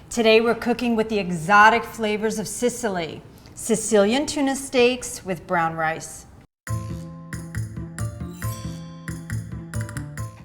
Today we're cooking with the exotic flavors of Sicily. Sicilian tuna steaks with brown rice.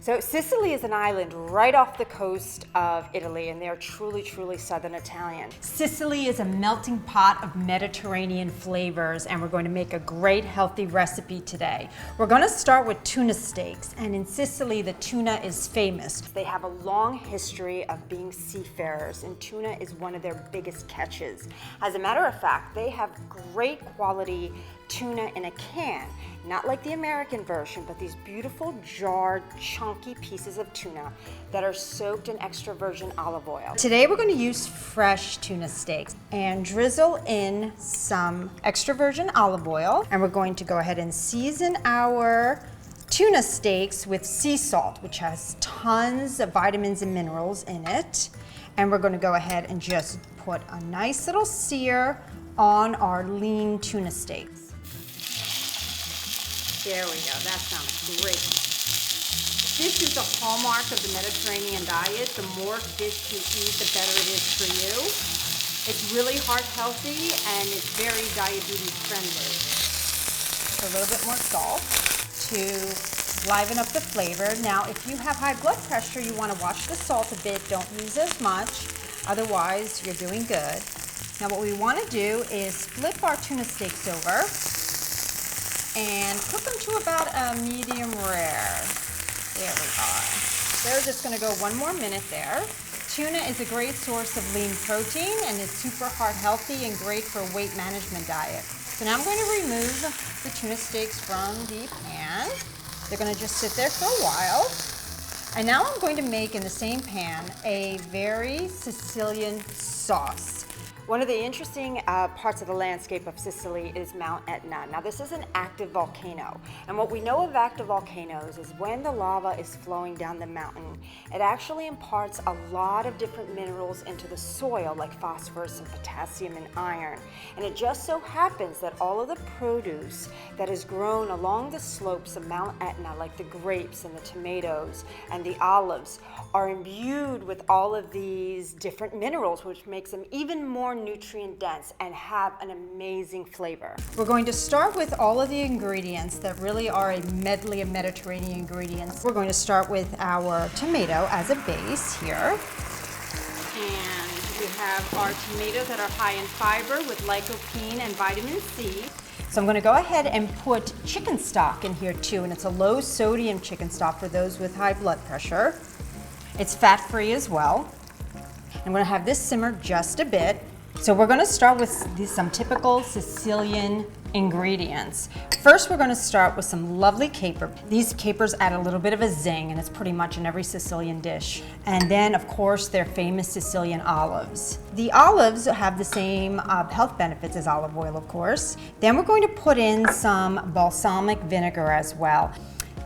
So Sicily is an island right off the coast of Italy, and they're truly, truly Southern Italian. Sicily is a melting pot of Mediterranean flavors, and we're going to make a great healthy recipe today. We're going to start with tuna steaks, and in Sicily the tuna is famous. They have a long history of being seafarers, and tuna is one of their biggest catches. As a matter of fact, they have great quality tuna in a can, not like the American version, but these beautiful jarred, chunky pieces of tuna that are soaked in extra virgin olive oil. Today we're going to use fresh tuna steaks and drizzle in some extra virgin olive oil, and we're going to go ahead and season our tuna steaks with sea salt, which has tons of vitamins and minerals in it. And we're going to go ahead and just put a nice little sear on our lean tuna steaks. There we go, that sounds great. Fish is a hallmark of the Mediterranean diet. The more fish you eat, the better it is for you. It's really heart healthy and it's very diabetes friendly. A little bit more salt to liven up the flavor. Now, if you have high blood pressure, you want to watch the salt a bit. Don't use as much, otherwise you're doing good. Now what we want to do is flip our tuna steaks over and cook them to about a medium rare. There we are. They're just going to go 1 more minute there. Tuna is a great source of lean protein and is super heart healthy and great for a weight management diet. So now I'm going to remove the tuna steaks from the pan. They're going to just sit there for a while. And now I'm going to make in the same pan a very Sicilian sauce. One of the interesting parts of the landscape of Sicily is Mount Etna. Now this is an active volcano, and what we know of active volcanoes is when the lava is flowing down the mountain, it actually imparts a lot of different minerals into the soil, like phosphorus and potassium and iron. And it just so happens that all of the produce that is grown along the slopes of Mount Etna, like the grapes and the tomatoes and the olives, are imbued with all of these different minerals, which makes them even more nutrient dense and have an amazing flavor. We're going to start with all of the ingredients that really are a medley of Mediterranean ingredients. We're going to start with our tomato as a base here. And we have our tomatoes that are high in fiber with lycopene and vitamin C. So I'm going to go ahead and put chicken stock in here too, and it's a low sodium chicken stock for those with high blood pressure. It's fat-free as well. I'm going to have this simmer just a bit. So we're going to start with some typical Sicilian ingredients. First, we're going to start with some lovely caper. These capers add a little bit of a zing, and it's pretty much in every Sicilian dish. And then, of course, their famous Sicilian olives. The olives have the same health benefits as olive oil, of course. Then we're going to put in some balsamic vinegar as well.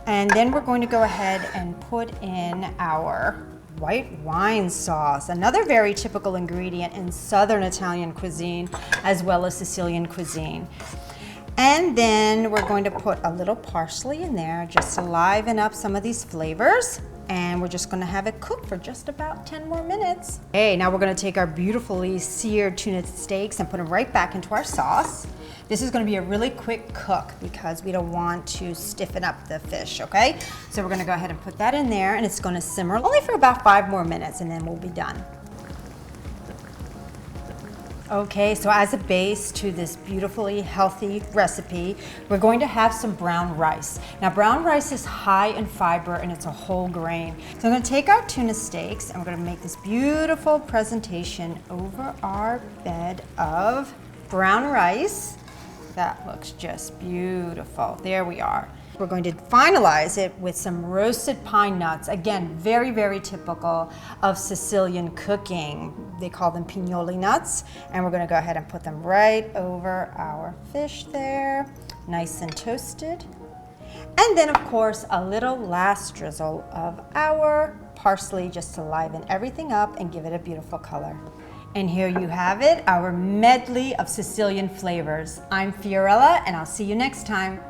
And then we're going to go ahead and put in our white wine sauce, another very typical ingredient in Southern Italian cuisine as well as Sicilian cuisine. And then we're going to put a little parsley in there just to liven up some of these flavors. And we're just going to have it cook for just about 10 more minutes. Okay, now we're going to take our beautifully seared tuna steaks and put them right back into our sauce. This is going to be a really quick cook because we don't want to stiffen up the fish, okay? So we're going to go ahead and put that in there, and it's going to simmer only for about 5 more minutes, and then we'll be done. Okay, so as a base to this beautifully healthy recipe, we're going to have some brown rice. Now, brown rice is high in fiber and it's a whole grain. So I'm going to take our tuna steaks and we're going to make this beautiful presentation over our bed of brown rice. That looks just beautiful. There we are. We're going to finalize it with some roasted pine nuts. Again, very, very typical of Sicilian cooking. They call them pignoli nuts. And we're going to go ahead and put them right over our fish there, nice and toasted. And then, of course, a little last drizzle of our parsley just to liven everything up and give it a beautiful color. And here you have it, our medley of Sicilian flavors. I'm Fiorella, and I'll see you next time.